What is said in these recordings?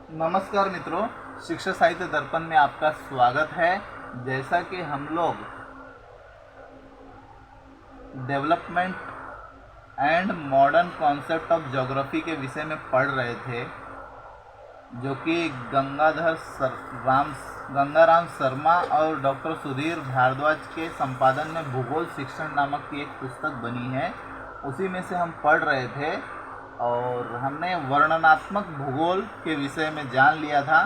नमस्कार मित्रों, शिक्षा साहित्य दर्पण में आपका स्वागत है। जैसा कि हम लोग development and modern concept of geography के विषय में पढ़ रहे थे, जो कि गंगाराम शर्मा और डॉक्टर सुधीर भारद्वाज के संपादन में भूगोल शिक्षण नामक की एक पुस्तक बनी है, उसी में से हम पढ़ रहे थे और हमने वर्णनात्मक भूगोल के विषय में जान लिया था।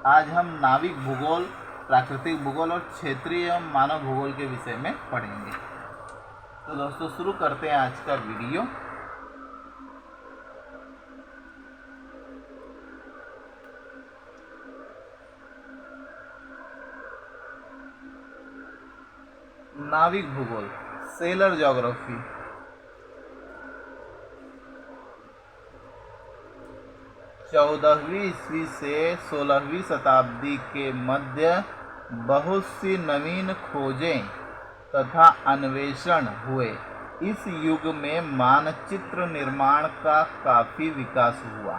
आज हम नाविक भूगोल, प्राकृतिक भूगोल और क्षेत्रीय एवं मानव भूगोल के विषय में पढ़ेंगे। तो दोस्तों, शुरू करते हैं आज का वीडियो। नाविक भूगोल, सेलर ज्योग्राफी। 14वीं ईस्वी से 16वीं शताब्दी के मध्य बहुत सी नवीन खोजें तथा अन्वेषण हुए। इस युग में मानचित्र निर्माण का काफ़ी विकास हुआ।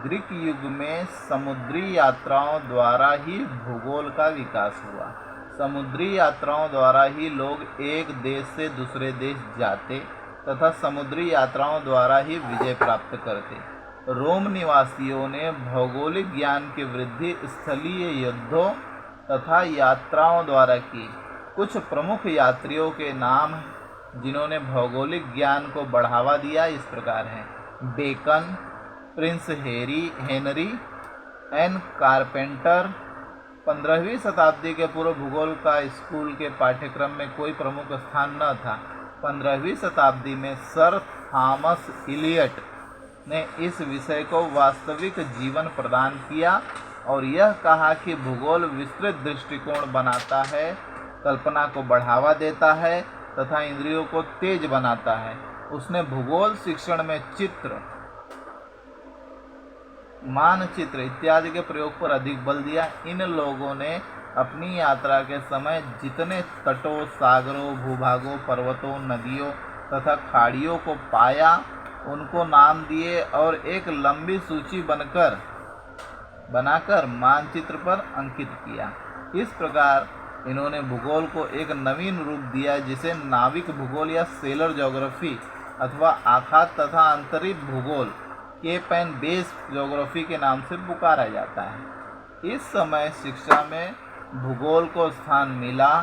ग्रीक युग में समुद्री यात्राओं द्वारा ही भूगोल का विकास हुआ। समुद्री यात्राओं द्वारा ही लोग एक देश से दूसरे देश जाते तथा समुद्री यात्राओं द्वारा ही विजय प्राप्त करते। रोम निवासियों ने भौगोलिक ज्ञान की वृद्धि स्थलीय युद्धों तथा यात्राओं द्वारा की। कुछ प्रमुख यात्रियों के नाम जिन्होंने भौगोलिक ज्ञान को बढ़ावा दिया इस प्रकार हैं: Bacon, Prince Henry, Ann Carpenter. 15वीं शताब्दी के पूर्व भूगोल का स्कूल के पाठ्यक्रम में कोई प्रमुख स्थान न था। 15वीं शताब्दी में सर थॉमस इलियट ने इस विषय को वास्तविक जीवन प्रदान किया और यह कहा कि भूगोल विस्तृत दृष्टिकोण बनाता है, कल्पना को बढ़ावा देता है तथा इंद्रियों को तेज बनाता है। उसने भूगोल शिक्षण में चित्र, मानचित्र इत्यादि के प्रयोग पर अधिक बल दिया। इन लोगों ने अपनी यात्रा के समय जितने तटों, सागरों, भूभागों, पर्वतों, नदियों तथा खाड़ियों को पाया, उनको नाम दिए और एक लंबी सूची बनाकर मानचित्र पर अंकित किया। इस प्रकार इन्होंने भूगोल को एक नवीन रूप दिया, जिसे नाविक भूगोल या सेलर ज्योग्राफी अथवा आखात तथा अंतरिक्ष भूगोल, केप एंड बेस ज्योग्राफी के नाम से पुकारा जाता है। इस समय शिक्षा में भूगोल को स्थान मिला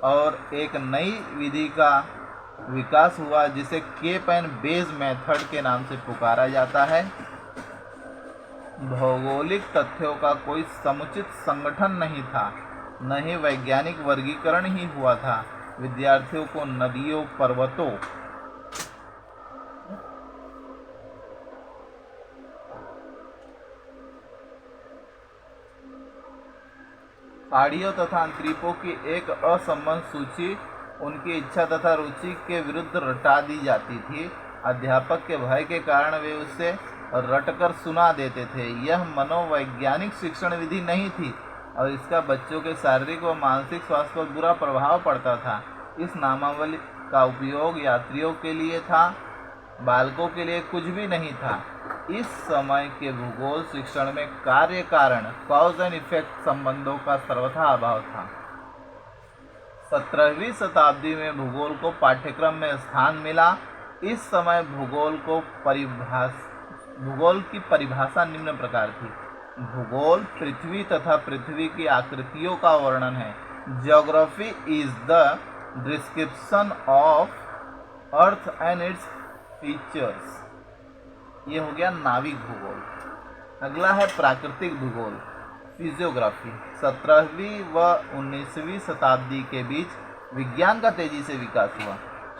और एक नई विधि का विकास हुआ, जिसे केप एंड बेस मेथड के नाम से पुकारा जाता है। भौगोलिक तथ्यों का कोई समुचित संगठन नहीं था, न ही वैज्ञानिक वर्गीकरण ही हुआ था। विद्यार्थियों को नदियों, पर्वतों, खाड़ियों तथा अंतरीपों की एक असंबद्ध सूची उनकी इच्छा तथा रुचि के विरुद्ध रटा दी जाती थी। अध्यापक के भय के कारण वे उसे रटकर सुना देते थे। यह मनोवैज्ञानिक शिक्षण विधि नहीं थी और इसका बच्चों के शारीरिक व मानसिक स्वास्थ्य पर बुरा प्रभाव पड़ता था। इस नामावली का उपयोग यात्रियों के लिए था, बालकों के लिए कुछ भी नहीं था। इस समय के भूगोल शिक्षण में कार्य कारण, कॉज एंड इफेक्ट संबंधों का सर्वथा अभाव था। 17वीं शताब्दी में भूगोल को पाठ्यक्रम में स्थान मिला। इस समय भूगोल की परिभाषा निम्न प्रकार थी: भूगोल पृथ्वी तथा पृथ्वी की आकृतियों का वर्णन है। Geography is the description of earth and its features. ये हो गया नाविक भूगोल। अगला है प्राकृतिक भूगोल, फिजियोग्राफी। 17वीं व 19वीं शताब्दी के बीच विज्ञान का तेजी से विकास हुआ।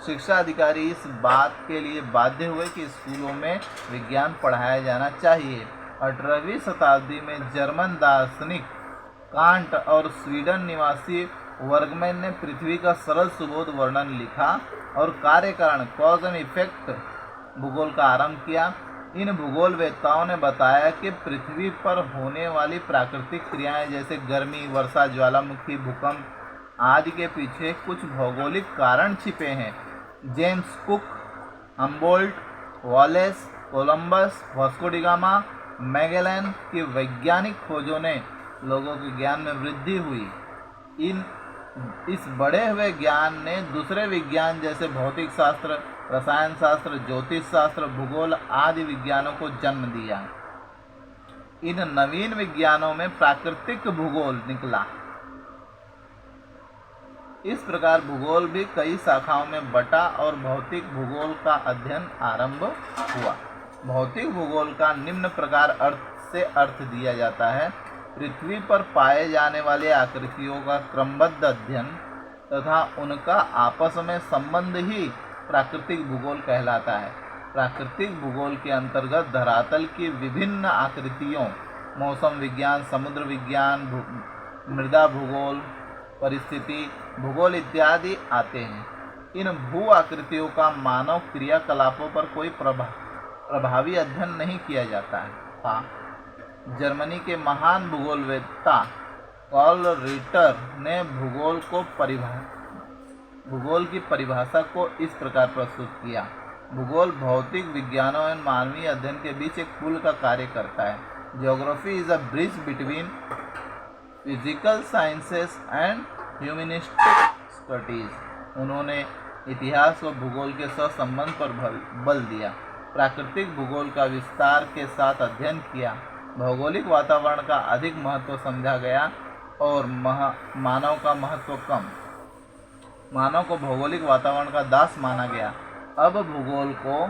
शिक्षा अधिकारी इस बात के लिए बाध्य हुए कि स्कूलों में विज्ञान पढ़ाया जाना चाहिए। 18वीं शताब्दी में जर्मन दार्शनिक कांट और स्वीडन निवासी वर्गमैन ने पृथ्वी का सरल सुबोध वर्णन लिखा और कार्य कारण, कॉज एंड इफेक्ट भूगोल का आरंभ किया। इन भूगोलवेत्ताओं ने बताया कि पृथ्वी पर होने वाली प्राकृतिक क्रियाएं जैसे गर्मी, वर्षा, ज्वालामुखी, भूकंप आदि के पीछे कुछ भौगोलिक कारण छिपे हैं। James cook, Humboldt, Wallace, Columbus, Vasco D gamma, Magellan की वैज्ञानिक खोजों ने लोगों के ज्ञान में वृद्धि हुई। इस बढ़े हुए ज्ञान ने दूसरे विज्ञान जैसे भौतिक शास्त्र, रसायन शास्त्र, ज्योतिष शास्त्र, भूगोल आदि विज्ञानों को जन्म दिया। इन नवीन विज्ञानों में प्राकृतिक भूगोल निकला। इस प्रकार भूगोल भी कई शाखाओं में बटा और भौतिक भूगोल का अध्ययन आरंभ हुआ। भौतिक भूगोल का निम्न प्रकार अर्थ दिया जाता है: पृथ्वी पर पाए जाने वाले आकृतियों का क्रमबद्ध अध्ययन तथा उनका आपस में संबंध ही प्राकृतिक भूगोल कहलाता है। प्राकृतिक भूगोल के अंतर्गत धरातल की विभिन्न आकृतियों, मौसम विज्ञान, समुद्र विज्ञान, मृदा भूगोल, परिस्थिति भूगोल इत्यादि आते हैं। इन भू आकृतियों का मानव क्रियाकलापों पर कोई प्रभावी अध्ययन नहीं किया जाता है। जर्मनी के महान भूगोलवेत्ता कार्ल रिटर ने भूगोल की परिभाषा को इस प्रकार प्रस्तुत किया: भूगोल भौतिक विज्ञानों एवं मानवीय अध्ययन के बीच एक पुल का कार्य करता है। Geography is a bridge between physical sciences and humanistic studies. उन्होंने इतिहास व भूगोल के सहसंबंध पर बल दिया। प्राकृतिक भूगोल का विस्तार के साथ अध्ययन किया। भौगोलिक वातावरण का अधिक महत्व समझा गया और मानव का महत्व कम। मानव को भौगोलिक वातावरण का दास माना गया। अब भूगोल को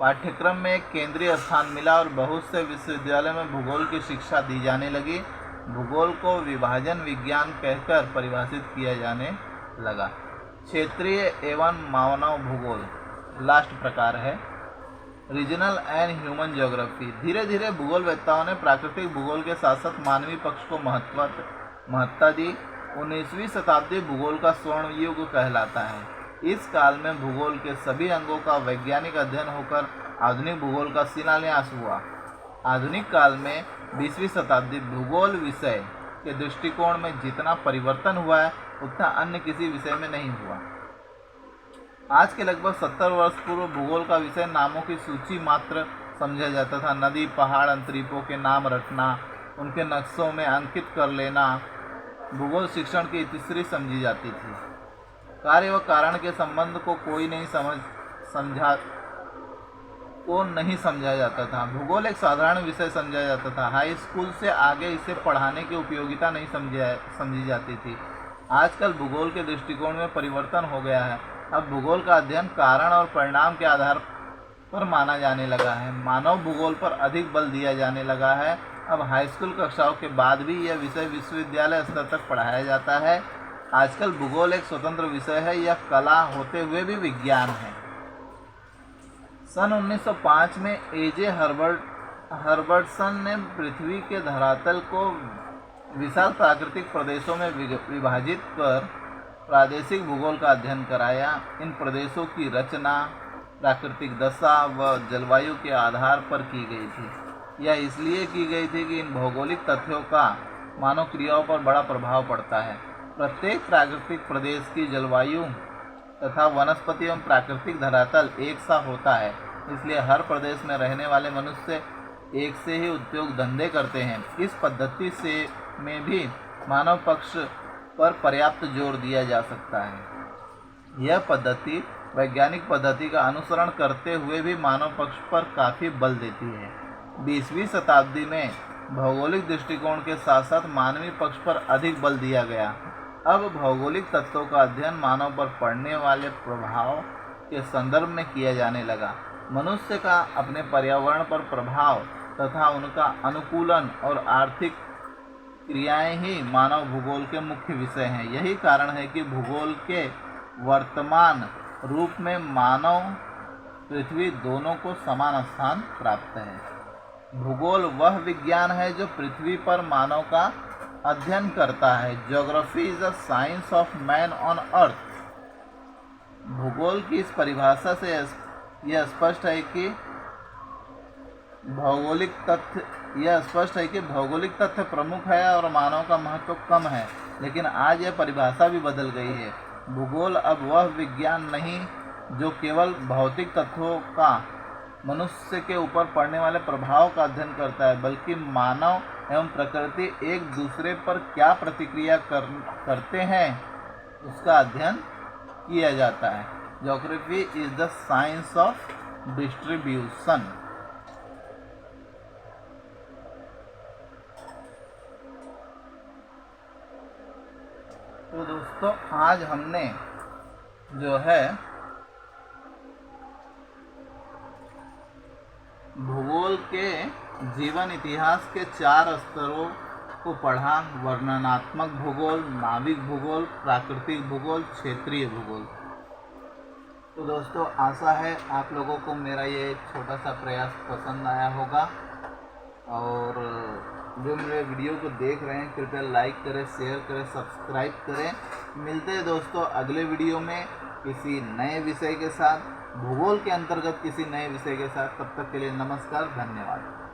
पाठ्यक्रम में एक केंद्रीय स्थान मिला और बहुत से विश्वविद्यालयों में भूगोल की शिक्षा दी जाने लगी। भूगोल को विभाजन विज्ञान कहकर परिभाषित किया जाने लगा। क्षेत्रीय एवं मानव भूगोल लास्ट प्रकार है, रीजनल एंड ह्यूमन ज्योग्राफी। धीरे धीरे भूगोलवेत्ताओं ने प्राकृतिक भूगोल के साथ साथ मानवीय पक्ष को महत्ता दी। 19वीं शताब्दी भूगोल का स्वर्ण युग कहलाता है। इस काल में भूगोल के सभी अंगों का वैज्ञानिक अध्ययन होकर आधुनिक भूगोल का शिलान्यास हुआ। आधुनिक काल में 20वीं शताब्दी भूगोल विषय के दृष्टिकोण में जितना परिवर्तन हुआ है उतना अन्य किसी विषय में नहीं हुआ। आज के लगभग 70 वर्ष पूर्व भूगोल का विषय नामों की सूची मात्र समझा जाता था। नदी, पहाड़, अंतरिक्षों के नाम रटना, उनके नक्शों में अंकित कर लेना भूगोल शिक्षण की तीसरी समझी जाती थी। कार्य व कारण के संबंध को नहीं समझा जाता था। भूगोल एक साधारण विषय समझा जाता था। हाई स्कूल से आगे इसे पढ़ाने की उपयोगिता नहीं समझी जाती थी। आजकल भूगोल के दृष्टिकोण में परिवर्तन हो गया है। अब भूगोल का अध्ययन कारण और परिणाम के आधार पर माना जाने लगा है। मानव भूगोल पर अधिक बल दिया जाने लगा है। अब हाई स्कूल कक्षाओं के बाद भी यह विषय विश्वविद्यालय स्तर तक पढ़ाया जाता है। आजकल भूगोल एक स्वतंत्र विषय है। यह कला होते हुए भी विज्ञान है। सन 1905 में ए.जे. हर्बर्टसन ने पृथ्वी के धरातल को विशाल प्राकृतिक प्रदेशों में विभाजित कर प्रादेशिक भूगोल का अध्ययन कराया। इन प्रदेशों की रचना प्राकृतिक दशा व जलवायु के आधार पर की गई थी। यह इसलिए की गई थी कि इन भौगोलिक तथ्यों का मानव क्रियाओं पर बड़ा प्रभाव पड़ता है। प्रत्येक प्राकृतिक प्रदेश की जलवायु तथा वनस्पति एवं प्राकृतिक धरातल एक सा होता है। इसलिए हर प्रदेश में रहने वाले मनुष्य एक से ही उद्योग धंधे करते हैं। इस पद्धति से में भी मानव पक्ष पर पर्याप्त जोर दिया जा सकता है। यह पद्धति वैज्ञानिक पद्धति का अनुसरण करते हुए भी मानव पक्ष पर काफ़ी बल देती है। 20वीं शताब्दी में भौगोलिक दृष्टिकोण के साथ साथ मानवीय पक्ष पर अधिक बल दिया गया। अब भौगोलिक तत्वों का अध्ययन मानव पर पड़ने वाले प्रभाव के संदर्भ में किया जाने लगा। मनुष्य का अपने पर्यावरण पर प्रभाव तथा उनका अनुकूलन और आर्थिक क्रियाएं ही मानव भूगोल के मुख्य विषय हैं। यही कारण है कि भूगोल के वर्तमान रूप में मानव पृथ्वी दोनों को समान स्थान प्राप्त है। भूगोल वह विज्ञान है जो पृथ्वी पर मानव का अध्ययन करता है। Geography is the science of man on earth. भूगोल की इस परिभाषा से यह स्पष्ट है कि भौगोलिक तथ्य प्रमुख है और मानव का महत्व कम है। लेकिन आज यह परिभाषा भी बदल गई है। भूगोल अब वह विज्ञान नहीं जो केवल भौतिक तत्वों का मनुष्य के ऊपर पड़ने वाले प्रभाव का अध्ययन करता है, बल्कि मानव एवं प्रकृति एक दूसरे पर क्या प्रतिक्रिया करते हैं उसका अध्ययन किया जाता है। Geography is the science of distribution. तो दोस्तों आज हमने जो है भूगोल के जीवन इतिहास के 4 स्तरों को पढ़ा। वर्णनात्मक भूगोल, नाविक भूगोल, प्राकृतिक भूगोल, क्षेत्रीय भूगोल। तो दोस्तों आशा है आप लोगों को मेरा ये छोटा सा प्रयास पसंद आया होगा, और जो मेरे वीडियो को देख रहे हैं कृपया लाइक करें, शेयर करें, सब्सक्राइब करें। मिलते हैं दोस्तों अगले वीडियो में किसी नए विषय के साथ, भूगोल के अंतर्गत किसी नए विषय के साथ। तब तक के लिए नमस्कार, धन्यवाद।